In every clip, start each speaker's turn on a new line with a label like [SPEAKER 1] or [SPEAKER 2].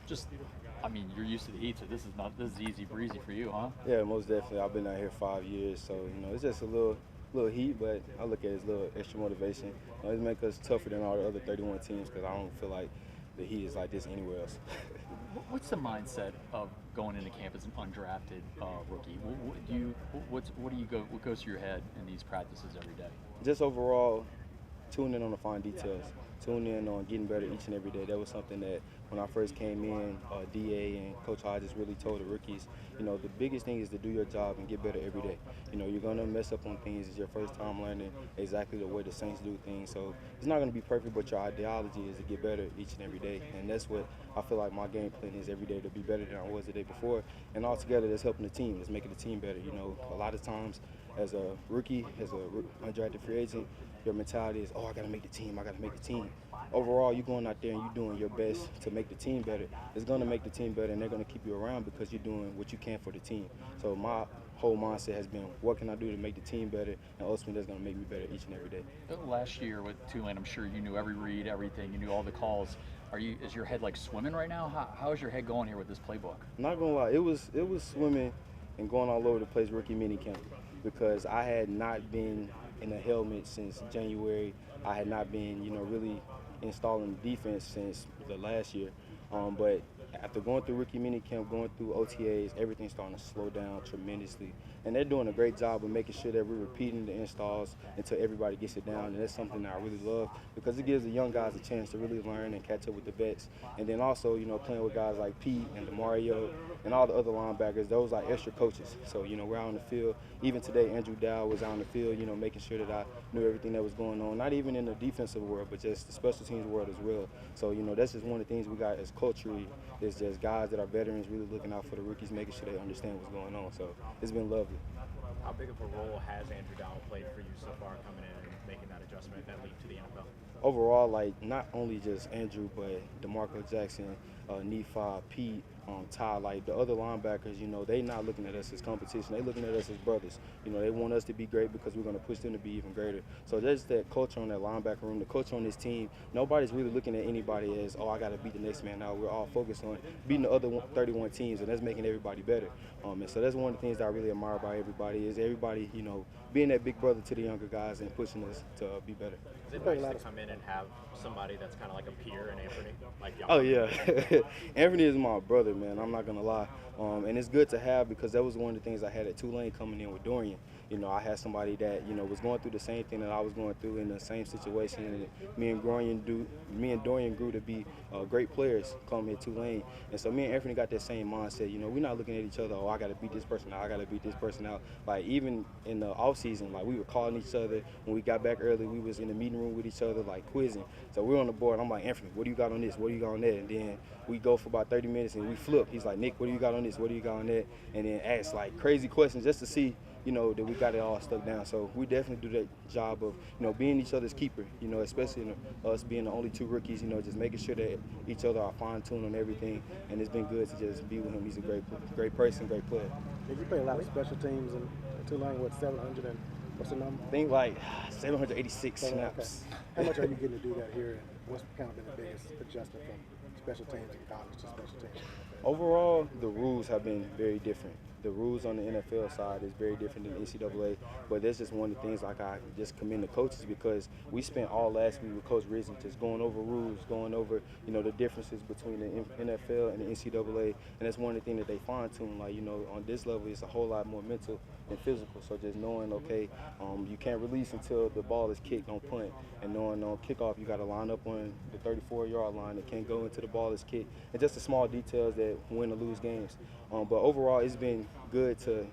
[SPEAKER 1] Just, I mean, you're used to the heat, so this is easy breezy for you, huh?
[SPEAKER 2] Yeah, most definitely. I've been out here 5 years, so it's just a little heat, but I look at it as a little extra motivation. It makes us tougher than all the other 31 teams because I don't feel like the heat is like this anywhere else.
[SPEAKER 1] What's the mindset of going into camp as an undrafted rookie? What goes through your head in these practices every day?
[SPEAKER 2] Just overall, tune in on the fine details. Tune in on getting better each and every day. That was something that when I first came in, DA and Coach Hodges really told the rookies, the biggest thing is to do your job and get better every day. You're going to mess up on things. It's your first time learning exactly the way the Saints do things. So it's not going to be perfect, but your ideology is to get better each and every day. And that's what I feel like my game plan is every day, to be better than I was the day before. And altogether, that's helping the team. It's making the team better. A lot of times as a rookie, as a undrafted free agent, your mentality is, I got to make the team, I got to make the team. Overall, you're going out there and you're doing your best to make the team better. It's going to make the team better, and they're going to keep you around because you're doing what you can for the team. So my whole mindset has been, what can I do to make the team better, and ultimately that's going to make me better each and every day.
[SPEAKER 1] Last year with Tulane, I'm sure you knew every read, everything, you knew all the calls. Is your head like swimming right now? How is your head going here with this playbook?
[SPEAKER 2] Not going to lie, it was swimming and going all over the place rookie minicamp because I had not been in a helmet since January. I had not been, really installing defense since the last year. But after going through rookie minicamp, going through OTAs, everything's starting to slow down tremendously. And they're doing a great job of making sure that we're repeating the installs until everybody gets it down. And that's something that I really love because it gives the young guys a chance to really learn and catch up with the vets. And then also, playing with guys like Pete and DeMario and all the other linebackers, those are extra coaches. So, we're out on the field. Even today, Andrew Dow was out on the field, making sure that I knew everything that was going on, not even in the defensive world, but just the special teams world as well. So, that's just one of the things we got as culturally is just guys that are veterans really looking out for the rookies, making sure they understand what's going on. So it's been lovely.
[SPEAKER 3] How big of a role has Andrew Dow played for you so far coming in and making that adjustment, that leap to the NFL?
[SPEAKER 2] Overall, not only just Andrew, but DeMarco Jackson, Nephi, Pete, Ty, the other linebackers, they not looking at us as competition. They looking at us as brothers. They want us to be great because we're going to push them to be even greater. So there's that culture on that linebacker room, the culture on this team. Nobody's really looking at anybody as, I got to beat the next man out. We're all focused on beating the other 31 teams, and that's making everybody better. And so that's one of the things that I really admire about everybody is everybody, being that big brother to the younger guys and pushing us to be better.
[SPEAKER 3] Is it nice to come in and have somebody that's kind of like a peer in Anthony?
[SPEAKER 2] Oh, yeah. Anthony is my brother, man. I'm not going to lie. And it's good to have because that was one of the things I had at Tulane coming in with Dorian. I had somebody that, was going through the same thing that I was going through in the same situation. And me and Dorian grew to be great players coming at Tulane. And so me and Anthony got that same mindset. We're not looking at each other, I got to beat this person out, I got to beat this person out. Even in the offseason, we were calling each other. When we got back early, we was in the meeting room with each other, quizzing. So we're on the board. I'm like, Anthony, what do you got on this? What do you got on that? And then we go for about 30 minutes and we flip. He's like, Nick, what do you got on this? What do you got on that? And then ask crazy questions just to see, that we got it all stuck down. So we definitely do that job of, being each other's keeper, especially us being the only two rookies, just making sure that each other are fine-tuned on everything. And it's been good to just be with him. He's a great person, great player.
[SPEAKER 4] Did you play a lot of special teams in Tulane, 700 and what's the number?
[SPEAKER 2] I think 786 snaps.
[SPEAKER 4] Okay. How much are you getting to do that here? And what's kind of been the biggest adjustment from special teams in college to special teams?
[SPEAKER 2] Overall, the rules have been very different. The rules on the NFL side is very different than the NCAA, but that's just one of the things I just commend the coaches because we spent all last week with Coach Rizzi just going over rules, going over, the differences between the NFL and the NCAA, and that's one of the things that they fine-tune. On this level, it's a whole lot more mental than physical, so just knowing, okay, you can't release until the ball is kicked on punt, and knowing on kickoff, you got to line up on the 34-yard line. It can't go into the ball is kicked, and just the small details that win or lose games. But overall, it's been good to,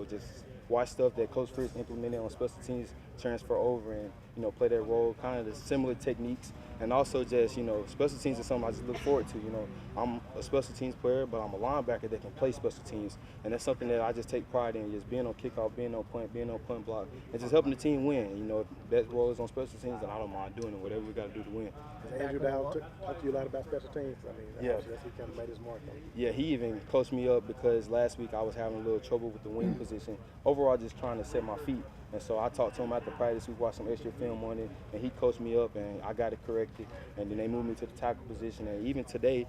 [SPEAKER 2] just watch stuff that Coach Fritz implemented on special teams transfer over and, play that role, kind of the similar techniques. And also just, special teams is something I just look forward to. I'm a special teams player, but I'm a linebacker that can play special teams. And that's something that I just take pride in, just being on kickoff, being on punt, being on punt block, and just helping the team win. If that role is on special teams, then I don't mind doing it, whatever we got to do to win.
[SPEAKER 4] Has Andrew Dow talked to you a lot about special teams?
[SPEAKER 2] Yeah.
[SPEAKER 4] He kind of made his mark on it.
[SPEAKER 2] Yeah, he even coached me up because last week I was having a little trouble with the wing position. Overall, just trying to set my feet. And so I talked to him after practice. We watched some extra film on it, and he coached me up, and I got it corrected. And then they moved me to the tackle position. And even today,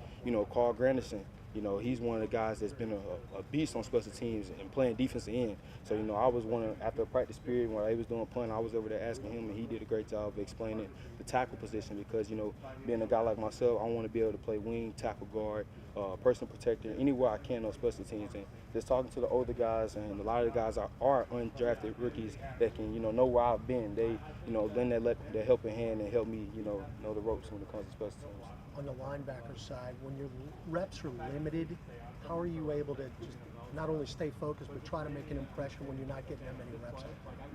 [SPEAKER 2] Carl Granderson, he's one of the guys that's been a beast on special teams and playing defensive end. So, I was after a practice period when I was doing punt, I was over there asking him, and he did a great job of explaining the tackle position because, being a guy like myself, I want to be able to play wing, tackle guard, personal protector, anywhere I can on special teams. And just talking to the older guys, and a lot of the guys are undrafted rookies that can, know where I've been. They, lend their helping hand and help me, know the ropes when it comes to special teams.
[SPEAKER 5] On the linebacker side, when your reps are limited, how are you able to just not only stay focused but try to make an impression when you're not getting that many reps?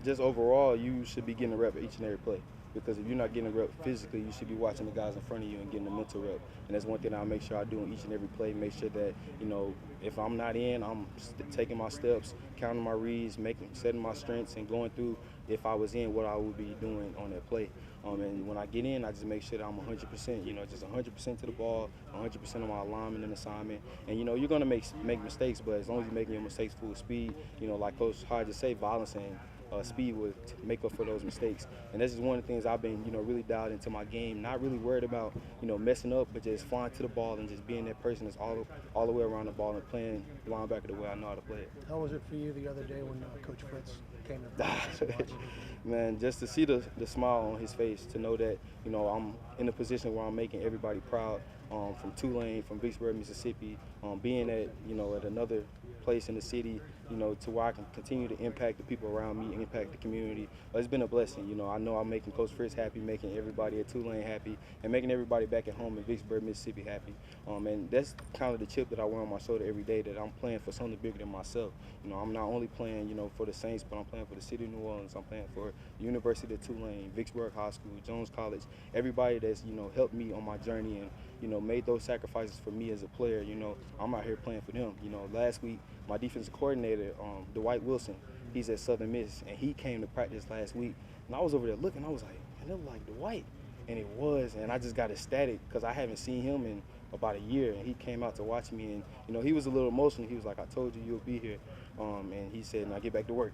[SPEAKER 2] Just overall, you should be getting a rep at each and every play. Because if you're not getting a rep physically, you should be watching the guys in front of you and getting a mental rep. And that's one thing I'll make sure I do in each and every play. Make sure that, if I'm not in, I'm taking my steps, counting my reads, setting my strengths, and going through, if I was in, what I would be doing on that play. And when I get in, I just make sure that I'm 100%, just 100% to the ball, 100% of my alignment and assignment. And, you're going to make mistakes, but as long as you're making your mistakes full speed, like Coach Hodge just say, violence and speed would make up for those mistakes. And this is one of the things I've been, really dialed into my game. Not really worried about, messing up, but just flying to the ball and just being that person that's all the way around the ball and playing linebacker the way I know how to play it.
[SPEAKER 5] How was it for you the other day when Coach Fritz came to practice?
[SPEAKER 2] Man, just to see the smile on his face, to know that, I'm in a position where I'm making everybody proud, from Tulane, from Vicksburg, Mississippi, being at, at another place in the city, to where I can continue to impact the people around me and impact the community. It's been a blessing. I know I'm making Coach Fritz happy, making everybody at Tulane happy, and making everybody back at home in Vicksburg, Mississippi happy. And that's kind of the chip that I wear on my shoulder every day, that I'm playing for something bigger than myself. I'm not only playing, for the Saints, but I'm playing for the city of New Orleans. I'm playing for the University of Tulane, Vicksburg High School, Jones College, everybody that's, helped me on my journey and, made those sacrifices for me as a player. I'm out here playing for them. Last week, my defensive coordinator, Dwight Wilson, he's at Southern Miss, and he came to practice last week. And I was over there looking, I was like, man, it looked like Dwight. And it was, and I just got ecstatic because I haven't seen him in about a year, and he came out to watch me, and he was a little emotional. He was like, I told you you'll be here, and he said, now get back to work.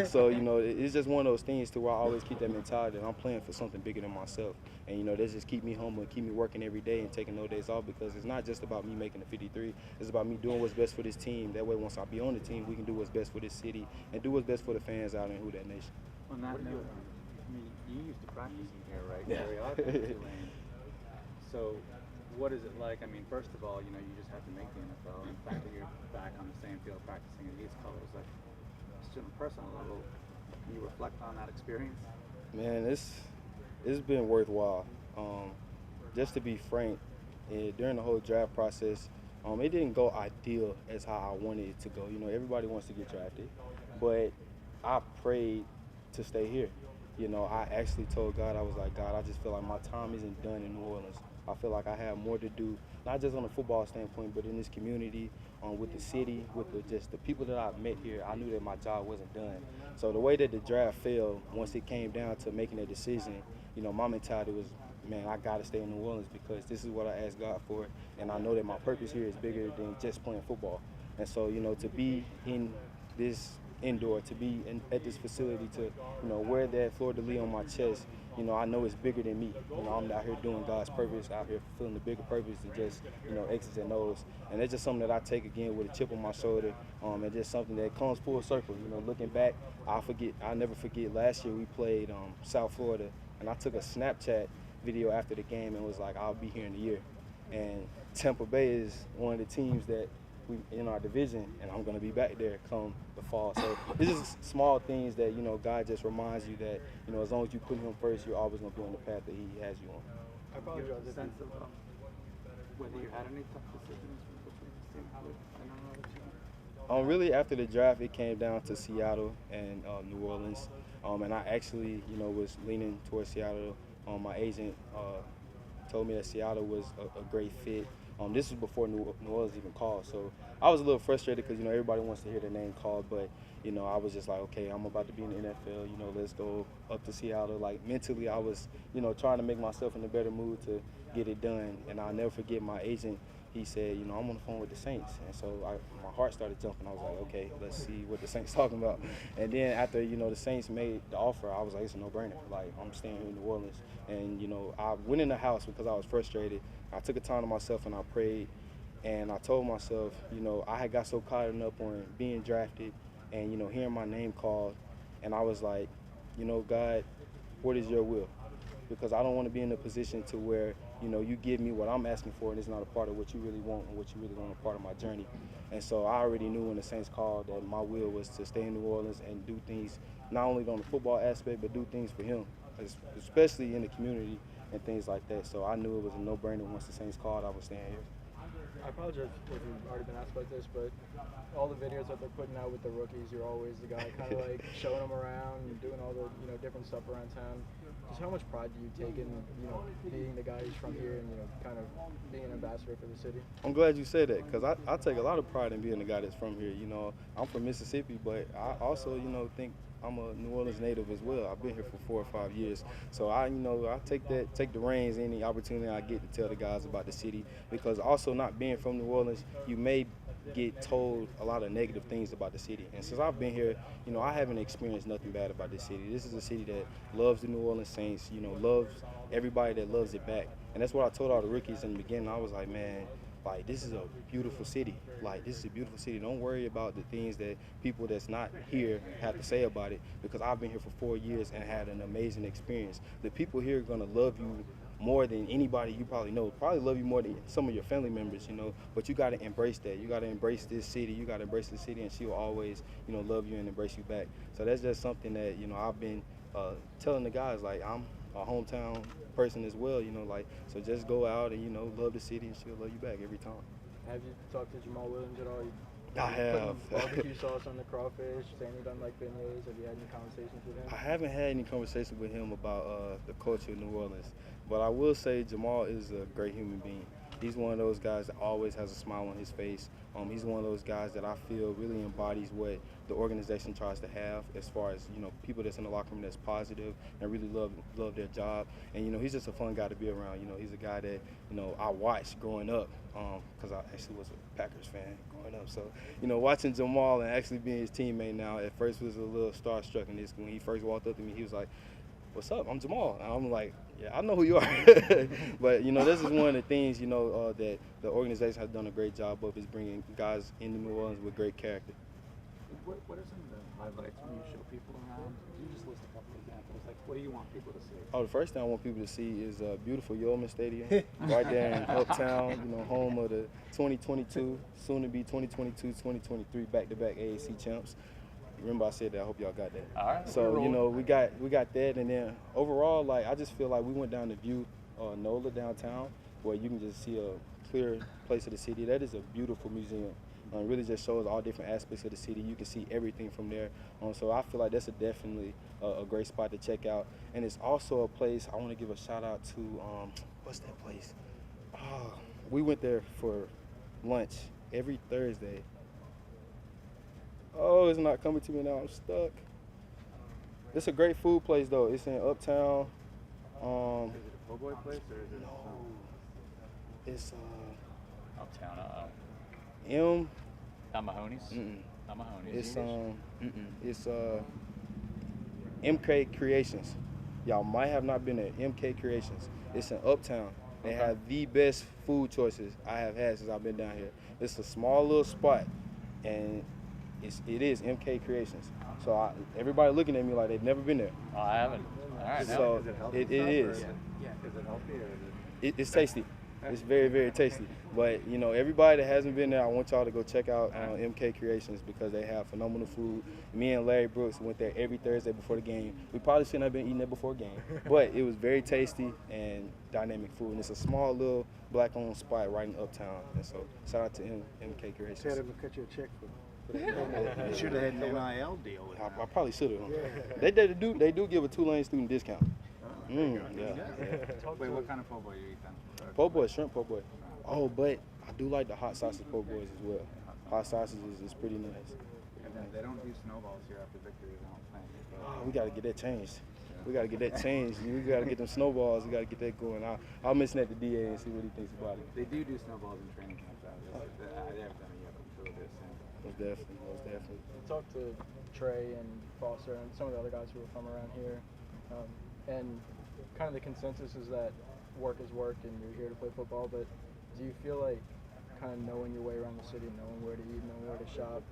[SPEAKER 2] So it's just one of those things to where I always keep that mentality that I'm playing for something bigger than myself, and that just keep me humble and keep me working every day and taking no days off, because it's not just about me making the 53. It's about me doing what's best for this team. That way, once I be on the team, we can do what's best for this city and do what's best for the fans out in Who Dat Nation.
[SPEAKER 6] On that note, you used to practice in here, right?
[SPEAKER 2] Yeah.
[SPEAKER 6] Very often. So, what is it like? I mean, first of all, you just have to make the NFL, and the fact that you're back on the same field practicing in these colors, like, just on a personal level, can you reflect on that experience?
[SPEAKER 2] Man, it's been worthwhile. Just to be frank, during the whole draft process, it didn't go ideal as how I wanted it to go. Everybody wants to get drafted, but I prayed to stay here. I actually told God, I was like, God, I just feel like my time isn't done in New Orleans. I feel like I have more to do, not just on a football standpoint, but in this community, with the city, with just the people that I've met here. I knew that my job wasn't done. So the way that the draft fell, once it came down to making a decision, my mentality was, man, I got to stay in New Orleans because this is what I asked God for, and I know that my purpose here is bigger than just playing football. And so, to be in this indoor, to be at this facility, to, wear that fleur-de-lis on my chest, I know it's bigger than me. I'm out here doing God's purpose, out here fulfilling the bigger purpose than just, X's and O's. And it's just something that I take again with a chip on my shoulder, and just something that comes full circle. Looking back, I'll never forget last year we played South Florida, and I took a Snapchat video after the game and was like, I'll be here in a year. And Tampa Bay is one of the teams that we in our division, and I'm going to be back there come the fall. So it's just small things that, God just reminds you that, as long as you put him first, you're always going to be on the path that he has you on.
[SPEAKER 6] I apologize. A sense of whether you had any tough decisions between the team.
[SPEAKER 2] Really, after the draft, it came down to Seattle and New Orleans, and I actually, was leaning towards Seattle. My agent told me that Seattle was a great fit. This was before New Orleans even called, so I was a little frustrated because, everybody wants to hear their name called, but, I was just like, okay, I'm about to be in the NFL, let's go up to Seattle. Like, mentally, I was, trying to make myself in a better mood to get it done, and I'll never forget my agent. he said, you know, I'm on the phone with the Saints. And so my heart started jumping. I was like, okay, let's see what the Saints talking about. And then after, you know, the Saints made the offer, I was like, it's a no-brainer. Like, I'm staying here in New Orleans. And, you know, I went in the house because I was frustrated. I took a time to myself and I prayed. And I told myself, you know, I had got so caught up on being drafted and, you know, hearing my name called. And I was like, you know, God, what is your will? Because I don't want to be in a position to where, you know, you give me what I'm asking for and it's not a part of what you really want and what you really want a part of my journey. And so I already knew when the Saints called that my will was to stay in New Orleans and do things not only on the football aspect, but do things for him, especially in the community and things like that. So I knew it was a no-brainer. Once the Saints called, I was staying here.
[SPEAKER 3] I apologize if you've already been asked about this, but all the videos that they're putting out with the rookies, you're always the guy kind of like showing them around, and doing all the, you know, different stuff around town. Just how much pride do you take in, you know, being the guy who's from here and, you know, kind of being an ambassador for the city?
[SPEAKER 2] I'm glad you said that because I take a lot of pride in being the guy that's from here. You know, I'm from Mississippi, but I also, you know, think I'm a New Orleans native as well. I've been here for 4 or 5 years. So I take the reins any opportunity I get to tell the guys about the city, because also not being from New Orleans, you may get told a lot of negative things about the city. And since I've been here, you know, I haven't experienced nothing bad about this city. This is a city that loves the New Orleans Saints, you know, loves everybody that loves it back. And that's what I told all the rookies in the beginning. I was like, man, like, this is a beautiful city. Like, this is a beautiful city. Don't worry about the things that people that's not here have to say about it, because I've been here for 4 years and had an amazing experience. The people here are going to love you more than anybody you probably know. Probably love you more than some of your family members, you know. But you got to embrace that. You got to embrace this city. You got to embrace the city, and she will always, you know, love you and embrace you back. So that's just something that, you know, I've been telling the guys, like, I'm a hometown person as well, you know, like, so just go out and, you know, love the city, and she'll love you back every time.
[SPEAKER 3] Have you talked to Jamal Williams at all?
[SPEAKER 2] I have.
[SPEAKER 3] Barbecue sauce on the crawfish, saying he doesn't like beignets. Have you had any conversations with him?
[SPEAKER 2] I haven't had any conversation with him about the culture of New Orleans, but I will say Jamal is a great human being. He's one of those guys that always has a smile on his face. He's one of those guys that I feel really embodies what the organization tries to have, as far as, you know, people that's in the locker room that's positive and really love their job. And, you know, he's just a fun guy to be around. You know, he's a guy that, you know, I watched growing up, because I actually was a Packers fan growing up. So, you know, watching Jamal and actually being his teammate now, at first was a little starstruck. And when he first walked up to me, he was like, "What's up? I'm Jamal." And I'm like, "Yeah, I know who you are." But, you know, this is one of the things, you know, that the organization has done a great job of, is bringing guys into New Orleans with great character.
[SPEAKER 6] What are some of the highlights when you show people around? Can you just list a couple of examples? Like, what do you want people to see?
[SPEAKER 2] Oh, the first thing I want people to see is a beautiful Yeoman Stadium right there in Uptown, you know, home of the 2022, soon to be 2022-2023 back-to-back AAC champs. Remember I said that. I hope y'all got that.
[SPEAKER 1] All right.
[SPEAKER 2] So, you know, we got that, and then overall, like, I just feel like we went down to view NOLA downtown, where you can just see a clear place of the city. That is a beautiful museum. It really just shows all different aspects of the city. You can see everything from there. So I feel like that's definitely a great spot to check out. And it's also a place I want to give a shout out to. What's that place? We went there for lunch every Thursday. Oh, it's not coming to me now. I'm stuck. It's a great food place, though. It's in Uptown.
[SPEAKER 6] Is it a po' boy place, or is it?
[SPEAKER 2] No. It's
[SPEAKER 1] Uptown. Not Mahoney's. Not Mahoney's.
[SPEAKER 2] It's MK Creations. Y'all might have not been at MK Creations. It's in Uptown. They have the best food choices I have had since I've been down here. It's a small little spot, and it is MK Creations. So everybody looking at me like they've never been there.
[SPEAKER 1] Oh, I haven't. All right.
[SPEAKER 2] So
[SPEAKER 6] Is it healthy
[SPEAKER 2] it
[SPEAKER 6] stuff,
[SPEAKER 2] is.
[SPEAKER 6] Is it healthy, or is it?
[SPEAKER 2] It's tasty. It's very, very tasty. But, you know, everybody that hasn't been there, I want y'all to go check out MK Creations, because they have phenomenal food. Me and Larry Brooks went there every Thursday before the game. We probably shouldn't have been eating it before game, but it was very tasty and dynamic food. And it's a small little black-owned spot right in Uptown. And so shout out to MK Creations.
[SPEAKER 4] Tell them to cut you a check for
[SPEAKER 7] You should have had an NIL deal with
[SPEAKER 2] I probably should have. They do give a Tulane student discount. Yeah.
[SPEAKER 6] Wait, what kind of po' boy you eat then?
[SPEAKER 2] Po' boy, shrimp po' boy. Oh, but I do like the hot sausage po' boys as well. Hot sausage is pretty nice.
[SPEAKER 6] And then they don't do snowballs here after victory. They don't plan.
[SPEAKER 2] Oh, we got to get that changed. We got to get that changed. We got to get them snowballs. We got to get that going. I'll mention that to DA and see what he thinks about it.
[SPEAKER 6] They do snowballs in training camps out there. They haven't done it yet, but I'm sure they'll do it soon.
[SPEAKER 2] Most definitely, most definitely.
[SPEAKER 3] I talked to Trey and Foster and some of the other guys who are from around here, and kind of the consensus is that work is work and you're here to play football, but do you feel like kind of knowing your way around the city, knowing where to eat, knowing where to shop,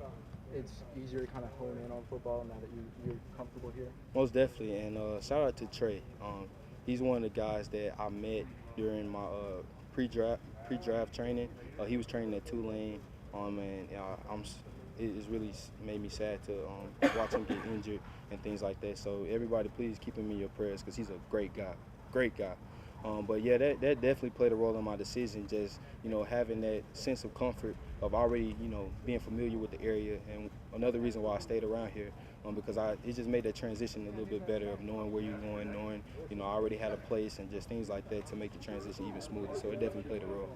[SPEAKER 3] it's easier to kind of hone in on football now that you're comfortable here?
[SPEAKER 2] Most definitely, and shout out to Trey. He's one of the guys that I met during my pre-draft training. He was training at Tulane, and it's really made me sad to watch him get injured and things like that. So everybody, please keep him in your prayers because he's a great guy. But yeah, that definitely played a role in my decision. Just having that sense of comfort of already being familiar with the area, and another reason why I stayed around here because it just made that transition a little bit better of knowing where you're going, knowing I already had a place and just things like that to make the transition even smoother. So it definitely played a role.